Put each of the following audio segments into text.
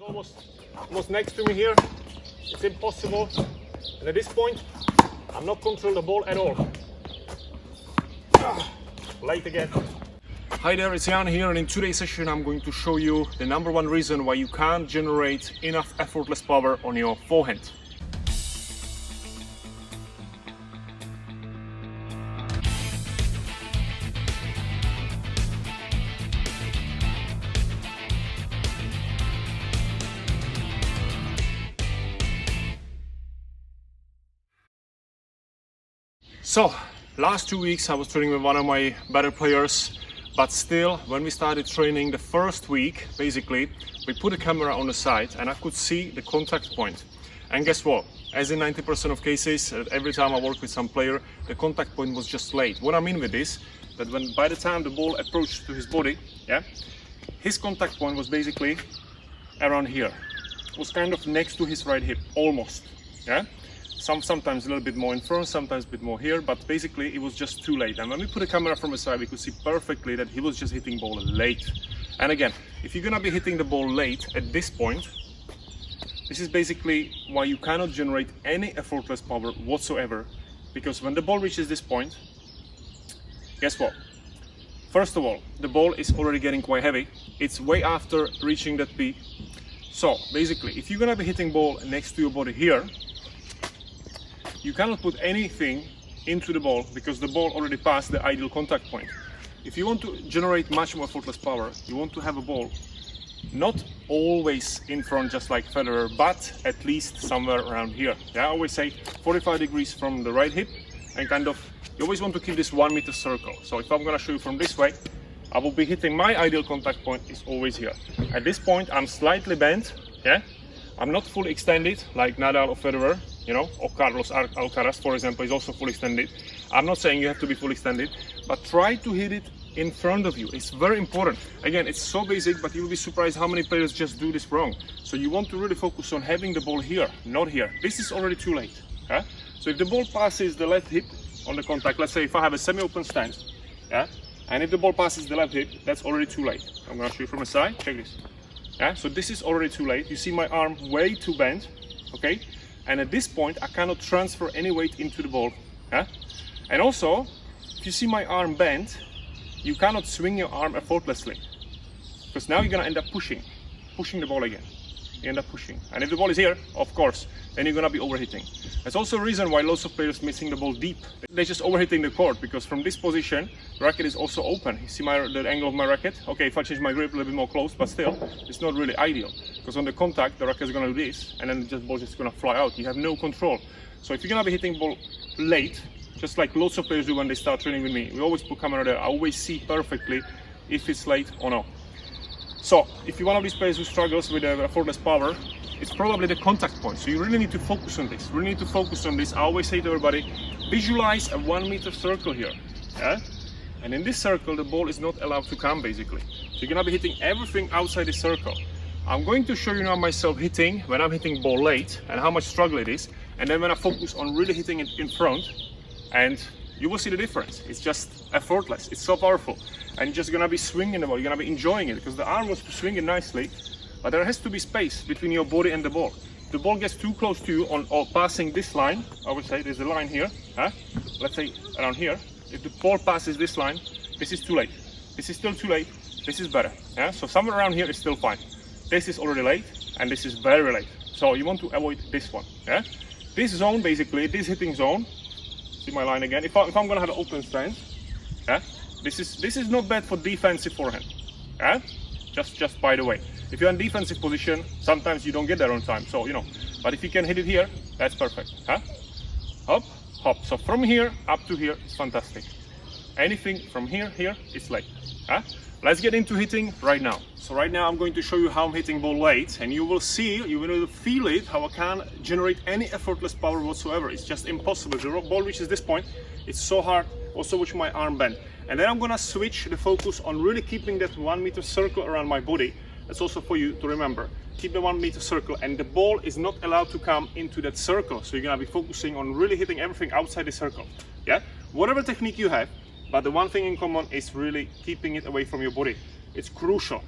It's almost next to me here. It's impossible. And at this point, I'm not controlling the ball at all. Late again. Hi there, it's Jan here, and in today's session I'm going to show you the #1 reason why you can't generate enough effortless power on your forehand. So, last 2 weeks I was training with one of my better players, but still, when we started training the first week, basically, we put a camera on the side and I could see the contact point. And guess what? As in 90% of cases, every time I work with some player, the contact point was just late. What I mean with this, that by the time the ball approached to his body, his contact point was basically around here. It was kind of next to his right hip, almost, Sometimes a little bit more in front, sometimes a bit more here, but basically it was just too late. And when we put the camera from the side, we could see perfectly that he was just hitting ball late. And again, if you're gonna be hitting the ball late at this point, this is basically why you cannot generate any effortless power whatsoever. Because when the ball reaches this point, guess what? First of all, the ball is already getting quite heavy. It's way after reaching that peak. So basically, if you're gonna be hitting ball next to your body here, you cannot put anything into the ball because the ball already passed the ideal contact point. If you want to generate much more effortless power, you want to have a ball not always in front just like Federer, but at least somewhere around here. I always say 45 degrees from the right hip, and you always want to keep this 1 meter circle. So if I'm gonna show you from this way, I will be hitting my ideal contact point is always here. At this point, I'm slightly bent, I'm not fully extended like Nadal or Federer, or Carlos Alcaraz, for example, is also fully extended. I'm not saying you have to be fully extended, but try to hit it in front of you. It's very important. Again, it's so basic, but you'll be surprised how many players just do this wrong. So you want to really focus on having the ball here, not here. This is already too late. So if the ball passes the left hip on the contact, let's say if I have a semi-open stance, and if the ball passes the left hip, that's already too late. I'm gonna show you from the side, check this. So this is already too late. You see my arm way too bent, okay? And at this point, I cannot transfer any weight into the ball. And also, if you see my arm bent, you cannot swing your arm effortlessly. Because now you're gonna end up pushing the ball again. You end up pushing. And if the ball is here, of course, then you're gonna be overhitting. That's also a reason why lots of players missing the ball deep. They're just overhitting the court, because from this position, the racket is also open. You see the angle of my racket? Okay, if I change my grip a little bit more close, but still, it's not really ideal. Because on the contact, the racket is gonna do this, and then the ball is just gonna fly out. You have no control. So if you're gonna be hitting the ball late, just like lots of players do when they start training with me, we always put camera there. I always see perfectly if it's late or not. So if you're one of these players who struggles with effortless power, it's probably the contact point. So you really need to focus on this. Really need to focus on this. I always say to everybody, visualize a 1 meter circle here. And in this circle, the ball is not allowed to come, basically. So you're gonna be hitting everything outside the circle. I'm going to show you now myself hitting when I'm hitting ball late and how much struggle it is. And then when I focus on really hitting it in front, and you will see the difference. It's just effortless. It's so powerful. And you're just gonna be swinging the ball. You're gonna be enjoying it because the arm was swinging nicely, but there has to be space between your body and the ball. If the ball gets too close to you or passing this line, I would say there's a line here, let's say around here. If the ball passes this line, this is too late. This is still too late. This is better. So somewhere around here is still fine. This is already late, and this is very late. So you want to avoid this one. This zone, basically, this hitting zone. See my line again. If I'm gonna have an open stance, this is not bad for defensive forehand. Just by the way, if you're in defensive position, sometimes you don't get there on time. So but if you can hit it here, that's perfect. Hop, hop. So from here up to here is fantastic. Anything from here is late. Let's get into hitting right now. So right now I'm going to show you how I'm hitting ball late, and you will see, you will feel it, how I can't generate any effortless power whatsoever. It's just impossible. The ball reaches this point, it's so hard, also with my arm bent. And then I'm gonna switch the focus on really keeping that 1 meter circle around my body. That's also for you to remember. Keep the 1 meter circle, and the ball is not allowed to come into that circle. So you're gonna be focusing on really hitting everything outside the circle. Whatever technique you have, but the one thing in common is really keeping it away from your body. It's crucial.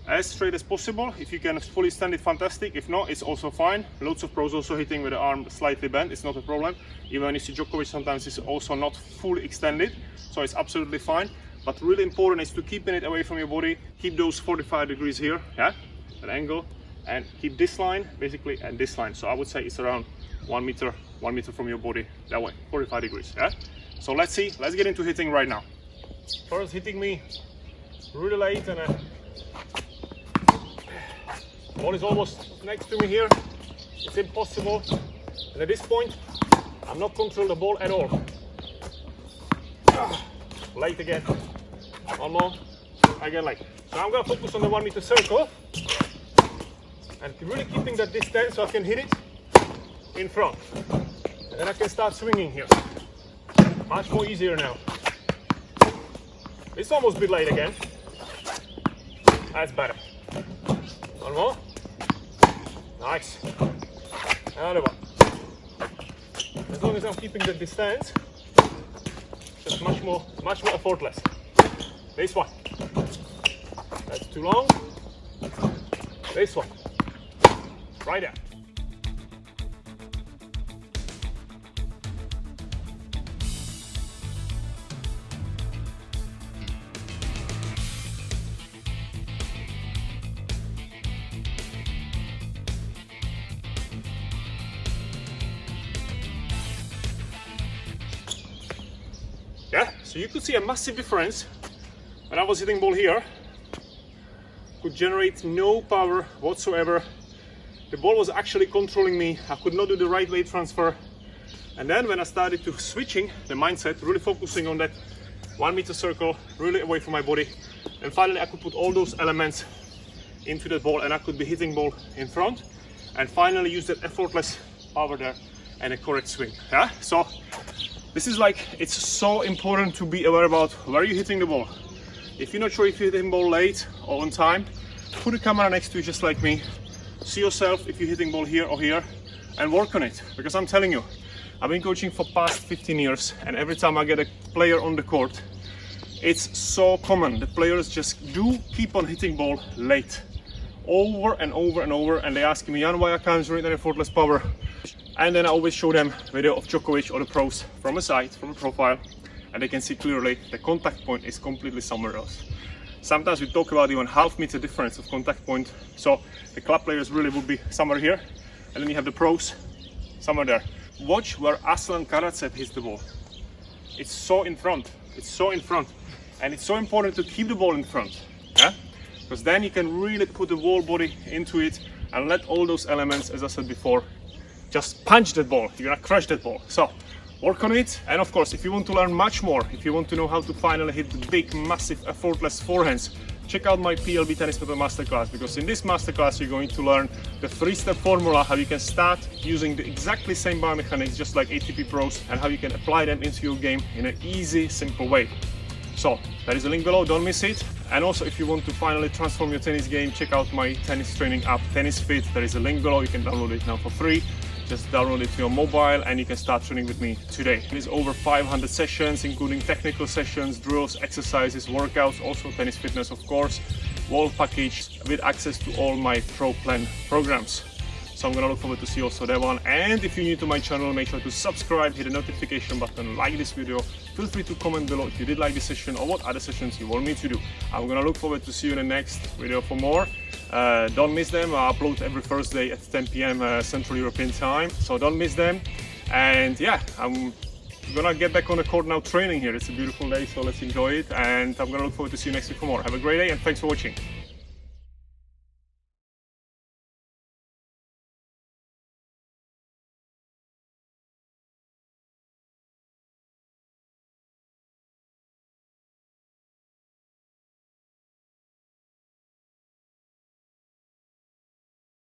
as straight as possible. If you can fully stand it, fantastic. If not, it's also fine. Lots of pros also hitting with the arm slightly bent, it's not a problem. Even when you see Djokovic, sometimes it's also not fully extended, so it's absolutely fine. But really important is to keeping it away from your body. Keep those 45 degrees here, yeah, that angle, and keep this line basically and this line. So I would say it's around 1 meter from your body, that way, 45 degrees, yeah. So let's see, let's get into hitting right now. First hitting me really late, and ball is almost next to me here. It's impossible, and at this point I'm not controlling the ball at all. Late again. One more. Again late. So I'm gonna focus on the 1 meter circle and really keeping that distance so I can hit it in front. And then I can start swinging here. Much more easier now. It's almost a bit late again. That's better. One more. Nice. Another one. As long as I'm keeping the distance, just much more effortless. This one. That's too long. This one. Right there. Yeah, so you could see a massive difference. When I was hitting ball here, could generate no power whatsoever. The ball was actually controlling me. I could not do the right weight transfer. And then when I started to switching the mindset, really focusing on that 1 meter circle, really away from my body, and finally I could put all those elements into the ball, and I could be hitting ball in front, and finally use that effortless power there and a correct swing. Yeah, so this is like, it's so important to be aware about where you're hitting the ball. If you're not sure if you're hitting ball late or on time, put a camera next to you just like me. See yourself if you're hitting ball here or here and work on it. Because I'm telling you, I've been coaching for past 15 years, and every time I get a player on the court, it's so common. The players just do keep on hitting ball late. Over and over and over, and they ask me, Jan, why I can't generate an effortless power? And then I always show them video of Djokovic or the pros from a side, from a profile, and they can see clearly the contact point is completely somewhere else. Sometimes we talk about even half meter difference of contact point. So the club players really would be somewhere here, and then you have the pros somewhere there. Watch where Aslan Karatsev hits the ball. It's so in front. It's so in front, and it's so important to keep the ball in front. Yeah, because then you can really put the whole body into it and let all those elements, as I said before, just punch that ball. You're gonna crush that ball. So work on it. And of course, if you want to learn much more, if you want to know how to finally hit the big, massive, effortless forehands, check out my PLB Tennis Masterclass, because in this masterclass you're going to learn the 3-step formula, how you can start using the exactly same biomechanics just like ATP pros, and how you can apply them into your game in an easy, simple way. So there is a link below, don't miss it. And also, if you want to finally transform your tennis game, check out my tennis training app TennisFix. There is a link below, you can download it now for free. Just download it to your mobile and you can start training with me today. There's over 500 sessions, including technical sessions, drills, exercises, workouts, also tennis fitness, of course, whole package with access to all my Pro Plan programs. So I'm gonna look forward to see also that one. And if you're new to my channel, make sure to subscribe, hit the notification button, like this video. Feel free to comment below if you did like this session or what other sessions you want me to do. I'm gonna look forward to see you in the next video for more. Don't miss them. I upload every Thursday at 10 p.m. Central European time, so don't miss them. And yeah, I'm gonna get back on the court now training here. It's a beautiful day, so let's enjoy it. And I'm gonna look forward to see you next week for more. Have a great day and thanks for watching.